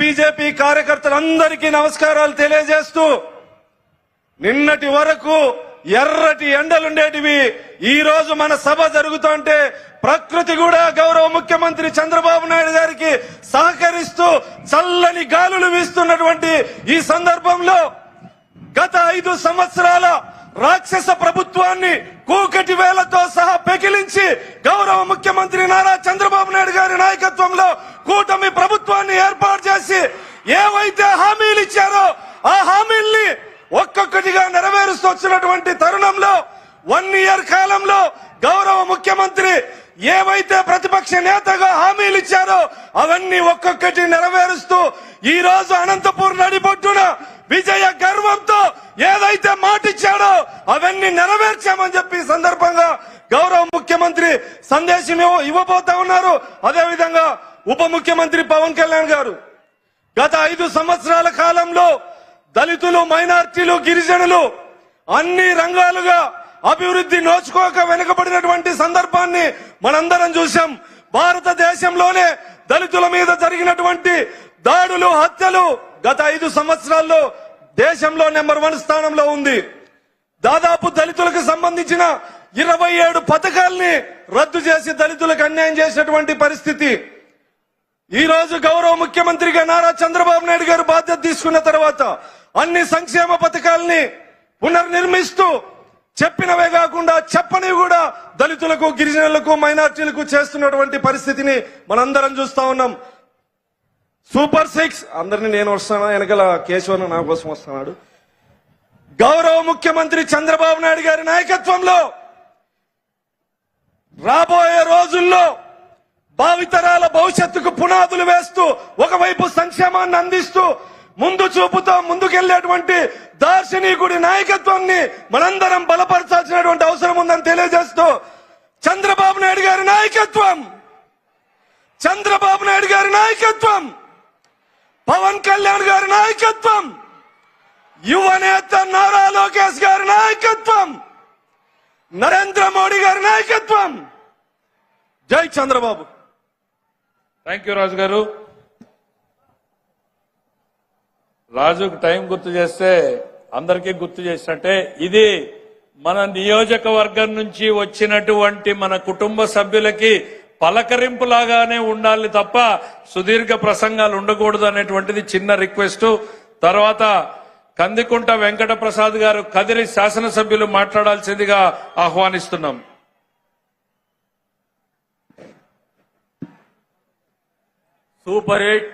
BJP కార్యకర్తలందరికీ నమస్కారాలు తెలియజేస్తూ నిన్నటి వరకు ఎర్రటి ఎండలుండేటివి ఈ రోజు మన సభ జరుగుతుంటే ప్రకృతి కూడా గౌరవ ముఖ్యమంత్రి చంద్రబాబు నాయుడు గారికి సహకరిస్తూ చల్లని గాలులు వీస్తున్నటువంటి ఈ సందర్భంలో గత 5 సంవత్సరాల రాక్షస ప్రభుత్వాన్ని కూకటి వేలతో సహా పెకిలించి గౌరవ ముఖ్యమంత్రి నారా చంద్రబాబు నాయుడు గారి నాయకత్వంలో కూటమి ప్రభుత్వాన్ని ఏర్పాటు చేసి ఏవైతే హామీలు ఇచ్చారో ఆ హామీల్ని ఒక్కొక్కటిగా నెరవేరుస్తూ వచ్చినటువంటి తరుణంలో 1 ఇయర్ కాలంలో గౌరవ ముఖ్యమంత్రి ఏవైతే ప్రతిపక్ష నేతగా హామీలు ఇచ్చారో అవన్నీ ఒక్కొక్కటి నెరవేరుస్తూ ఈ రోజు అనంతపూర్ నడిబొడ్డున విజయ గర్వంతో ఏదైతే మాట ఇచ్చాడో అవన్నీ నెరవేర్చామని చెప్పి సందర్భంగా గౌరవ ముఖ్యమంత్రి సందేశం ఇవ్వబోతా ఉన్నారు. అదేవిధంగా ఉప ముఖ్యమంత్రి పవన్ కళ్యాణ్ గారు గత 5 సంవత్సరాల కాలంలో దళితులు, మైనార్టీలు, గిరిజనులు అన్ని రంగాలుగా అభివృద్ధి నోచుకోక వెనుకబడినటువంటి సందర్భాన్ని మనందరం చూశాం. భారతదేశంలోనే దళితుల మీద జరిగినటువంటి దాడులు, హత్యలు గత 5 సంవత్సరాల్లో దేశంలో నెంబర్ 1 స్థానంలో ఉంది. దాదాపు దళితులకు సంబంధించిన 27 పథకాల్ని రద్దు చేసి దళితులకు అన్యాయం చేసినటువంటి పరిస్థితి. ఈ రోజు గౌరవ ముఖ్యమంత్రిగా నారా చంద్రబాబు నాయుడు గారు బాధ్యత తీసుకున్న తర్వాత అన్ని సంక్షేమ పథకాల్ని పునర్నిర్మిస్తూ చెప్పినవే కాకుండా చెప్పనివి కూడా దళితులకు, గిరిజనులకు, మైనార్టీలకు చేస్తున్నటువంటి పరిస్థితిని మనందరం చూస్తా ఉన్నాం. సూపర్ 6 అందరినీ నేను వస్తాను, వెనకాల కేశవన్ నా కోసం వస్తున్నాడు. గౌరవ ముఖ్యమంత్రి చంద్రబాబు నాయుడు గారి నాయకత్వంలో రాబోయే రోజుల్లో భావితరాల భవిష్యత్తుకు పునాదులు వేస్తూ ఒకవైపు సంక్షేమాన్ని అందిస్తూ ముందు చూపుతో ముందుకెళ్లేటువంటి దార్శనికుడి నాయకత్వాన్ని మనందరం బలపరచాల్సినటువంటి అవసరం ఉందని తెలియజేస్తూ చంద్రబాబు నాయుడు గారి నాయకత్వం, చంద్రబాబు నాయుడు గారి నాయకత్వం, పవన్ కళ్యాణ్ గారి నాయకత్వం, యువనేత నారా లోకేష్ గారి నాయకత్వం, నరేంద్ర మోడీ గారి నాయకత్వం. జై చంద్రబాబు. థ్యాంక్ యూ రాజు గారు. రాజుకు టైం గుర్తు చేస్తే అందరికీ గుర్తు చేసినట్టే ఇది మన నియోజకవర్గం నుంచి వచ్చినటువంటి మన కుటుంబ సభ్యులకి పలకరింపులాగానే ఉండాలి తప్ప సుదీర్ఘ ప్రసంగాలు ఉండకూడదు అనేటువంటిది చిన్న రిక్వెస్ట్. తర్వాత కందికుంట వెంకట ప్రసాద్ గారు కదిరి శాసనసభ్యులు మాట్లాడాల్సిందిగా ఆహ్వానిస్తున్నాం. సూపర్ 8